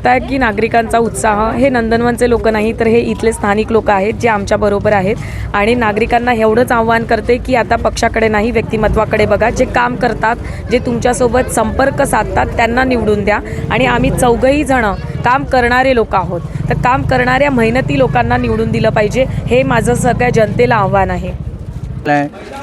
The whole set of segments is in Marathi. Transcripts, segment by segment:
आहे की नागरिकांचा उत्साह हे नंदनवनचे लोक नाही तर हे इथले स्थानिक लोक आहेत जे आमच्या बरोबर आहेत आणि नागरिकांना एवढंच आव्हान करते की आता पक्षाकडे नाही व्यक्तिमत्वाकडे बघा, जे काम करतात, जे तुमच्यासोबत संपर्क साधतात त्यांना निवडून द्या। आणि आम्ही चौघही जण काम करणारे लोक आहोत, तर काम करणाऱ्या मेहनती लोकांना निवडून दिलं पाहिजे, हे माझं सगळ्या जनतेला आव्हान आहे।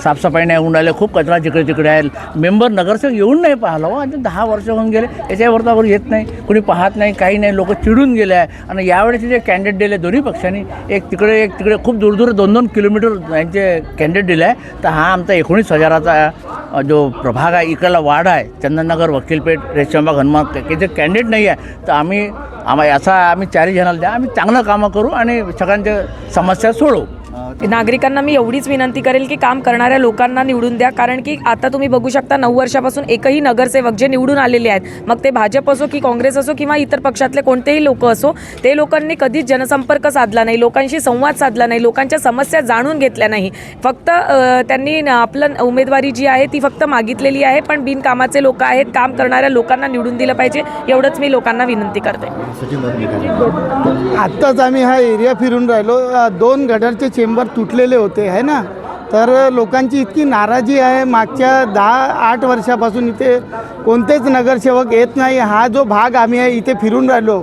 साफसफाई नाही होऊन राहिले, खूप कचरा जिकडे तिकडे आहे। मेंबर नगरसेवक येऊन नाही पाहिलं हो, आता 10 वर्ष होऊन गेले, याच्यावरतावर येत नाही, कोणी पाहत नाही, काही नाही, लोक चिडून गेले आहे। आणि यावेळेचे जे कॅन्डिडेट दिले दोन्ही पक्षांनी, एक तिकडे खूप दूर 2-2 किलोमीटर यांचे कॅन्डिडेट दिले आहे। तर हा आमचा 19,000चा जो प्रभाग आहे, इकडला वार्ड आहे चंदननगर, वकीलपेठ, रेशमबाग, हनुमान, की जे कॅन्डिडेट नाही आहे, तर आम्ही 4 जणांना द्या, आम्ही चांगलं कामं करू आणि सगळ्यांच्या समस्या सोडवू। नागरिकांना मी एवढीच विनंती करेल की काम करणाऱ्या लोकांना निवडून द्या, कारण की आता तुम्ही बघू शकता 9 वर्षापासून एकही नगरसेवक जे निवडून आलेले आहेत, मग ते भाजप असो की काँग्रेस असो किंवा इतर पक्षातले कोणतेही लोक असो, ते लोकांनी कधीच जनसंपर्क साधला नाही, लोकांशी संवाद साधला नाही, लोकांच्या समस्या जाणून घेतल्या नाही। फक्त त्यांनी आपलं उमेदवारी जी आहे ती फक्त मागितलेली आहे, पण बिनकामाचे लोक आहेत, काम करणाऱ्या लोकांना निवडून दिलं पाहिजे, एवढंच मी लोकांना विनंती करते। आत्ताच आम्ही हा एरिया फिरून राहिलो, 2 गटारचे चेंबर तुटलेले होते आहे ना, तर लोकांची इतकी नाराजी आहे। मागच्या 10-8 वर्षापासून इथे कोणतेच नगरसेवक येत नाही। हा जो भाग आम्ही इथे फिरून राहिलो,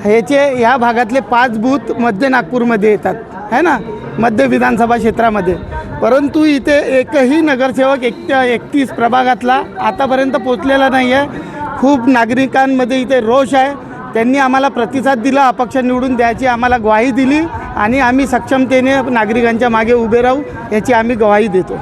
ह्या भागातले 5 बूथ मध्य नागपूरमध्ये येतात आहे ना, मध्य विधानसभा क्षेत्रामध्ये, परंतु इथे एकही नगरसेवक 31 प्रभागातला आतापर्यंत पोचलेला नाही आहे। खूप नागरिकांमध्ये इथे रोष आहे, त्यांनी आम्हाला प्रतिसाद दिला, अपक्ष निवडून द्यायची आम्हाला ग्वाही दिली आणि आम्ही सक्षमतेने नागरिकांच्या मागे उभे राहू याची आम्ही ग्वाही देतो।